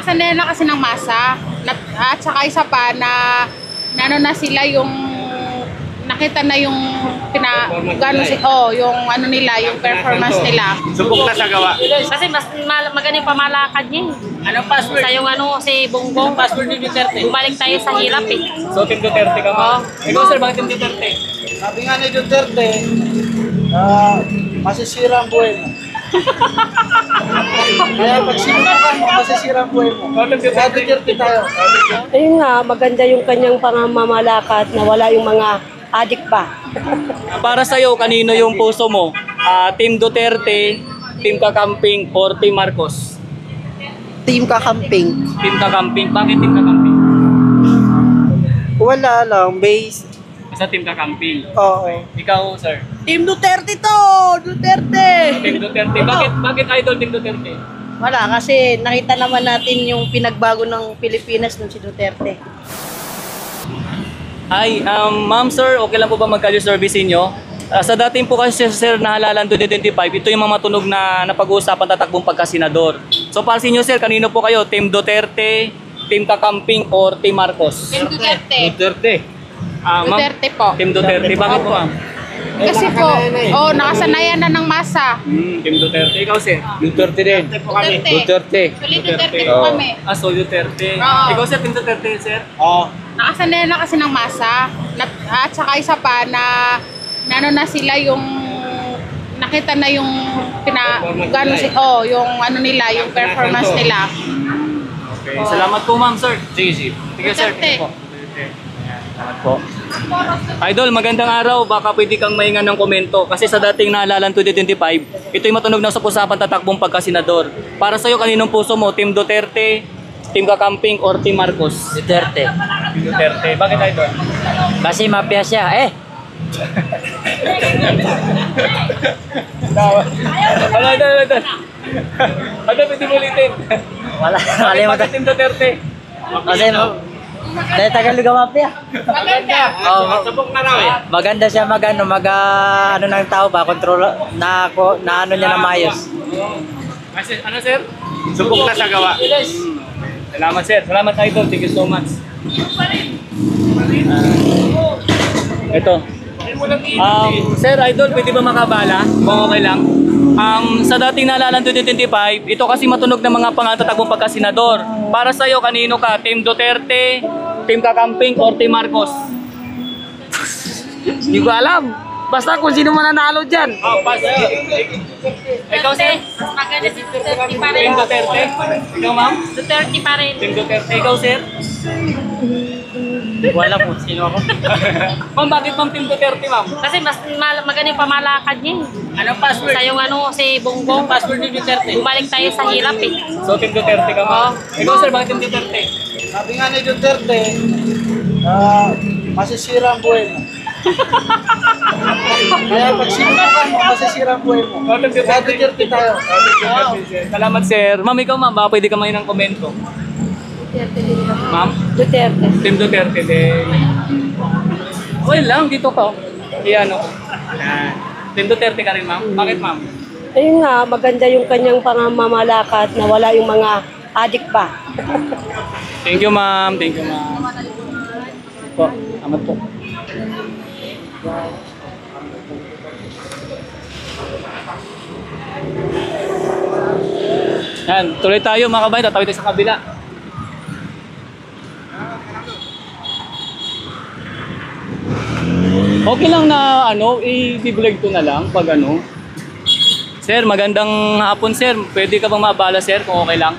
Nakasanay na kasi ng masa. At saka isa pa na ano na sila yung nakita na yung yung ano nila, yung performance nila. Subok na sa gawa. Kasi mas maganda yung pamalakad niya. Anong password? Sa yung si Bongbong. Password ni Duterte. Bumalik tayo sa hirap eh. So, Team Duterte ka ba? Ikaw sir, bakit Team Duterte? Sabi nga ni Duterte, masisira ang buhay mo. Kaya pag sinubukan mo, masisira ang buhay mo. Kaya Duterte tayo. Ayun nga, maganda yung kanyang pangamamalakad na wala yung mga adik pa. Para sa'yo, kanino yung puso mo? Team Duterte, Team Kakamping, or Team Marcos? Team Kakamping. Team Kakamping. Bakit Team Kakamping? Wala lang, base. Sa Team Kakamping. Oo. Ikaw, sir? Team Duterte to! Duterte! Team Duterte. Bakit idol Team Duterte? Wala, kasi nakita naman natin yung pinagbago ng Pilipinas nung si Duterte. Ay, ma'am sir, okay lang po ba mag-call service inyo? Sa dating po kasi sir na halalan 2025, ito yung mga matunog na napag-uusapan tatakbong pagkasenador. So para sa inyo sir, kanino po kayo? Team Duterte, Team Kakamping, or Team Marcos? Team Duterte. Duterte. Ma'am, Duterte po. Team Duterte. Bakit po ma'am? Kasi po, nakasanayan na ng masa. Team Duterte. Ikaw sir? Duterte din. Duterte. Actually, Duterte po kami. So Duterte. Oo. Ikaw sir, Team Duterte sir? Oo. Nakasanay na kasi ng masa. At saka isa pa na ano na sila yung nakita na yung yung ano nila, yung performance nila. Okay. Salamat po ma'am sir. Sige. Sige sir. Duterte. Sige po. Salamat po. Idol, magandang araw. Baka pwede kang maingan ng komento. Kasi sa dating naalalan 2025, ito'y matunog na sa usapan tatakbong pagkasenador. Para sa'yo, kaninong puso mo? Team Duterte, Team Kakamping, or Team Marcos? Duterte. Team Duterte. Bakit idol? Kasi mafia siya. Ano? Ano, pwede mo ulitin? Wala. Bakit Team Duterte? Kasi dahil Tagalog ang mafia. Maganda. Subok na raw eh. Maganda siya ano ng tao ba? Kontrol na ano niya na maayos. Ano sir? Subok na sa gawa. Salamat sir. Salamat idol. Thank you so much. Ito. Sir idol, pwede ba makabala? Kung okay lang. Sa dating naalalan 2025, ito kasi matunog ng mga pangatatagong pagkasenador. Para sa'yo, kanino ka? Team Duterte, Team Kakamping, or Team Marcos? Hindi ko alam. Basta kung sino mananalo dyan. Ikaw sir? Mas maganda si Duterte pa rin. Team Duterte? Ikaw ma'am? Duterte pa rin. Team Duterte. Ikaw sir? Wala po. Sino ako? Ma'am, bakit ma'am Team Duterte ma'am? Kasi mas maganda yung pamalakad niya. Anong password? Sa yung si Bongbong. Password ni Duterte. Bumalik tayo sa hirap eh. So Team Duterte ka ma'am? Ikaw sir, bakit Team Duterte? Sabi nga ni Duterte, masisira ang buhay mo. Kaya pag sinubukan mo, masisira ang buhay mo. Kaya Duterte tayo. Salamat sir. Ma'am, ikaw ma'am, baka pwede ka may ng komento. Duterte din kami. Ma'am? Duterte. Team Duterte din. Okay lang, dito ka. Iyan o. Team Duterte ka rin ma'am? Bakit ma'am? Ayun nga, maganda yung kanyang pangamamalakad na wala yung mga adik pa. Thank you ma'am. Thank you ma'am. Po, salamat po. Yan, tuloy tayo mga kabayan. Tatawid tayo sa kabila. Okay lang na i-vlog ko na lang pag Sir, magandang hapon sir. Pwede ka bang mabala sir kung okay lang?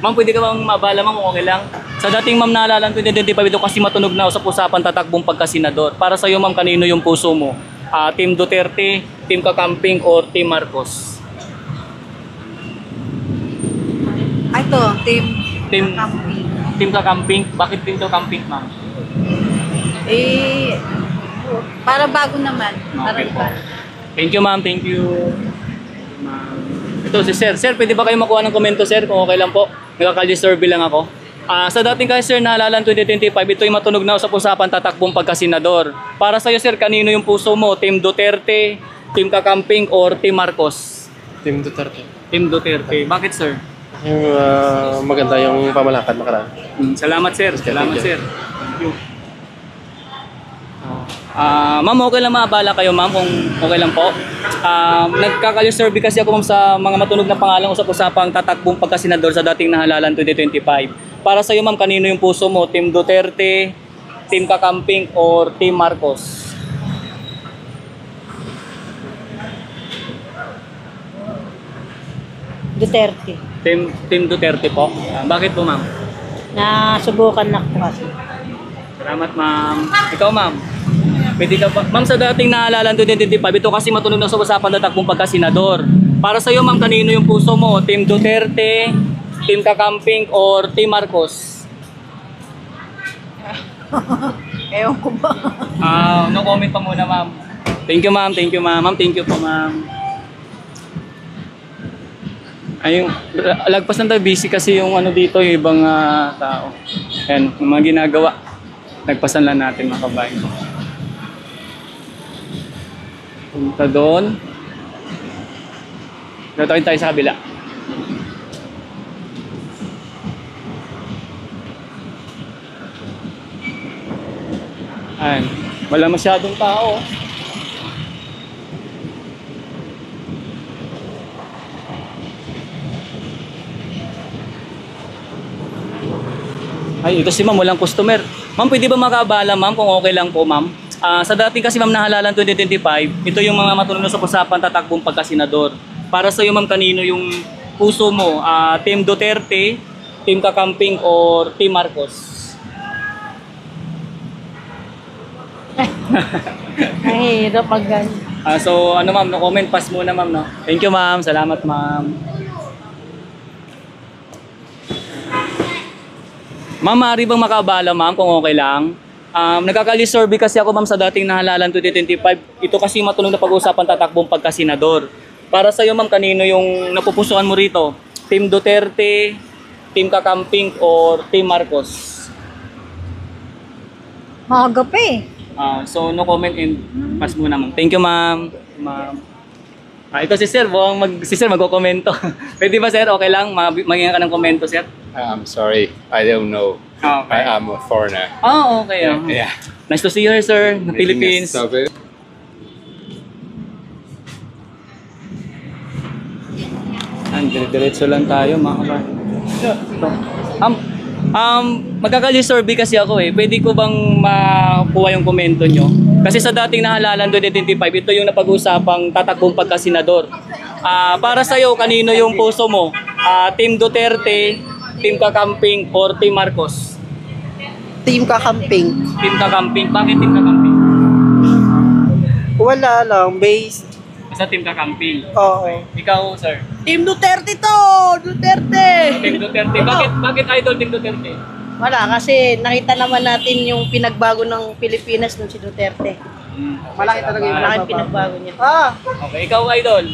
Ma'am, pwede ka bang mabala ma'am kung okay lang? Sa dating ma'am naalalan 2025, ito kasi matunog na sa usapan tatakbong pagkasenador. Para sa iyo ma'am, kanino yung puso mo? Team Duterte, Team Kakamping, or Team Marcos? Ito, team Kakamping. Team Kakamping? Bakit Team Kakamping ma'am? para bago naman. Okay po. Thank you ma'am, thank you. Ito si sir. Sir, pwede ba kayo makuha ng komento sir kung okay lang po? Nagka-survey lang ako. Sa dating kasi sir naalalan 2025, ito yung matunog na sa usapan tatakbong pagkasenador. Para sa iyo sir, kanino yung puso mo? Team Duterte, Team Kakamping, or Team Marcos? Team Duterte. Team Duterte. Bakit sir? Yung maganda yung pamalakad nakaraan. Salamat sir. Salamat sir. Thank you. Ma'am, okay lang maabala kayo ma'am kung okay lang po. Nagkakali-survey kasi ako ma'am sa mga matunog na pangalang usap-usapang tatakbong pagkasenador sa dating nahalalan 2025. Para sa iyo ma'am, kanino yung puso mo? Team Duterte, Team Kakamping, or Team Marcos? Duterte. Team Duterte po. Bakit po ma'am? Nasubukan na ko kasi. Salamat ma'am. Ikaw ma'am? Pwede ka ba? Ma'am, sa dating nahalalan 2025, ito kasi matunog na sa usapan na takbong pagkasenador. Para sa iyo ma'am, kanino yung puso mo? Team Duterte, Team Kakamping, or Team Marcos? Ewan ko ba? No comment pa muna ma'am. Thank you ma'am, thank you ma'am. Ma'am, thank you po ma'am. Ayun, lagpas na tayo, busy kasi yung ano dito, yung ibang tao. Ayan, yung mga ginagawa. Nagpasan lang natin mga kabayan. Punta doon. Tatawin tayo sa kabila. Ayan, wala masyadong tao. Ay, ito si ma'am, walang customer. Ma'am, pwede ba makabala ma'am kung okay lang po ma'am? Sa dating kasi ma'am nahalalan 2025, ito yung mga matunog na sa usapan tatakbong pagkasenador. Para sa iyo ma'am, kanino yung puso mo? Team Duterte, Team Kakamping, or Team Marcos? Ay, hirap mag-gan. So ano ma'am, no comment, pass muna ma'am, no? Thank you ma'am, salamat ma'am. Ma'am, maaari bang makabala ma'am kung okay lang? Nagkakali-survey kasi ako ma'am sa dating nahalalan 2025. Ito kasi matunog na pag-uusapan tatakbong pagkasenador. Para sa iyo ma'am, kanino yung napupusuan mo rito? Team Duterte, Team Kakamping, or Team Marcos? Maaga pa eh. So no comment and pass muna ma'am. Thank you ma'am. Ito si sir, si sir magko-komento. Pwede ba sir, okay lang? Maghinga ka ng komento sir? I'm sorry, I don't know. Okay. I am a foreigner. Oh, okay. Yeah. Nice to see you sir, ng Philippines. Stop it. Diretso lang tayo mga kabayan. Magkakali-survey kasi ako eh. Pwede ko bang makuha yung komento nyo? Kasi sa dating nahalalan 2025, ito yung napag-usapang tatakbong pagkasenador. Para sa'yo, kanino yung puso mo? Team Duterte, Team Kakamping, or Team Marcos? Team Kakamping. Team Kakamping. Bakit Team Kakamping? Wala lang, base. Sa Team Kakamping. Oo. Ikaw, sir? Team Duterte to! Duterte! Team Duterte. Bakit idol Team Duterte? Wala, kasi nakita naman natin yung pinagbago ng Pilipinas nung si Duterte. Malaki talaga yung Malaki pinagbago niya. Okay, ikaw idol.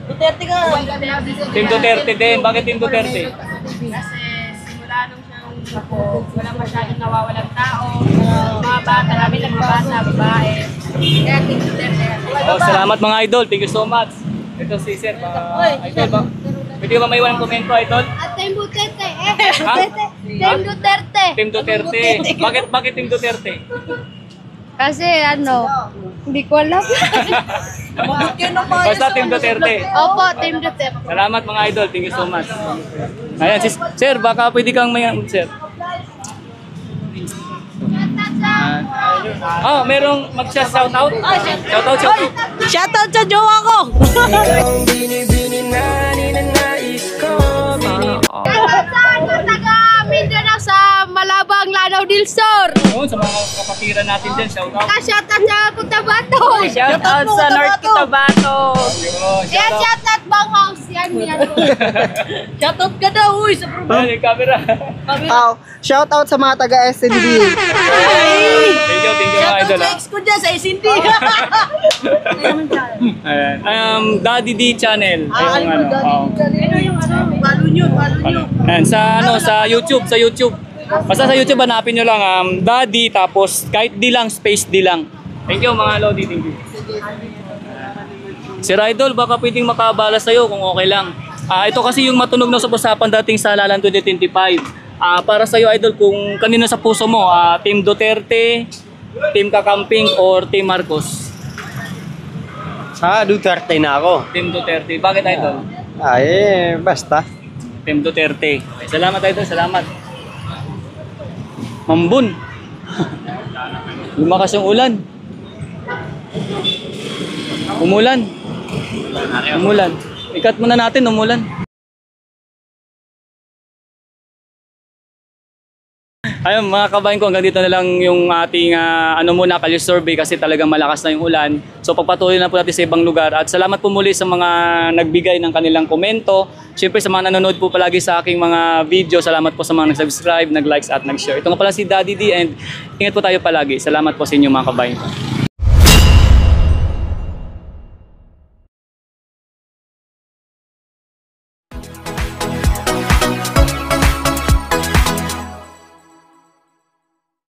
Duterte ka! Team Duterte din. Bakit Team Duterte? Kasi simula nung siyang wala masyadong nawawalang tao. Mga bata, namin lang mga bata, babae. Kaya Team Duterte. Salamat mga idol. Thank you so much. Ito si sir. Idol ba? Pwede ba may walang komento idol? Team Duterte. Ha? Team Duterte. Team Duterte. Bakit Team Duterte? Kasi hindi ko alam. Basta Team Duterte. Opo, Team Duterte. Salamat mga idol. Thank you so much. Ayan, sir, baka pwede kang may sir. Merong mag-shoutout? Shoutout. Shoutout sa jowa ko! Taga Mindanao sa Malabang, Lanao del Sur. Yun, sa mga kapatiran natin dyan, shoutout. Shoutout sa Cotabato. Shoutout sa North Cotabato. Yan, shoutout Bang House. Yan. Shoutout ka daw, uy! Sa Ayan, yung camera. Shout out sa mga taga SND. Thank you mga idol. Shoutout sa ex ko dyan, sa SND! Ayan. Daddy D channel. Ano yung balo nyo. Ayan, sa YouTube. Basta sa YouTube hanapin nyo lang Daddy tapos kahit D lang, space D lang. Thank you mga Lodi, thank you. Sir Idol, baka pwedeng makabala sa'yo kung okay lang. Ito kasi yung matunog na usapan dating sa Halalan 2025. Para sa iyo idol, kung kanino sa puso mo, Team Duterte, Team Kakamping or Team Marcos? Sa Duterte na ako. Team Duterte. Bakit idol? Basta. Team Duterte. Okay, salamat idol, salamat. Mambun. Lumakas yung ulan. Umulan. Umulan. Ikat muna natin, umulan. Ayun mga kabayan ko, hanggang dito na lang yung ating Kalye survey kasi talagang malakas na yung ulan. So pagpatuloy na po natin sa ibang lugar at salamat po muli sa mga nagbigay ng kanilang komento. Siyempre sa mga nanonood po palagi sa aking mga video, salamat po sa mga nag-subscribe, nag-likes at nag-share. Ito nga pala si Daddy D and ingat po tayo palagi. Salamat po sa inyo mga kabayan ko.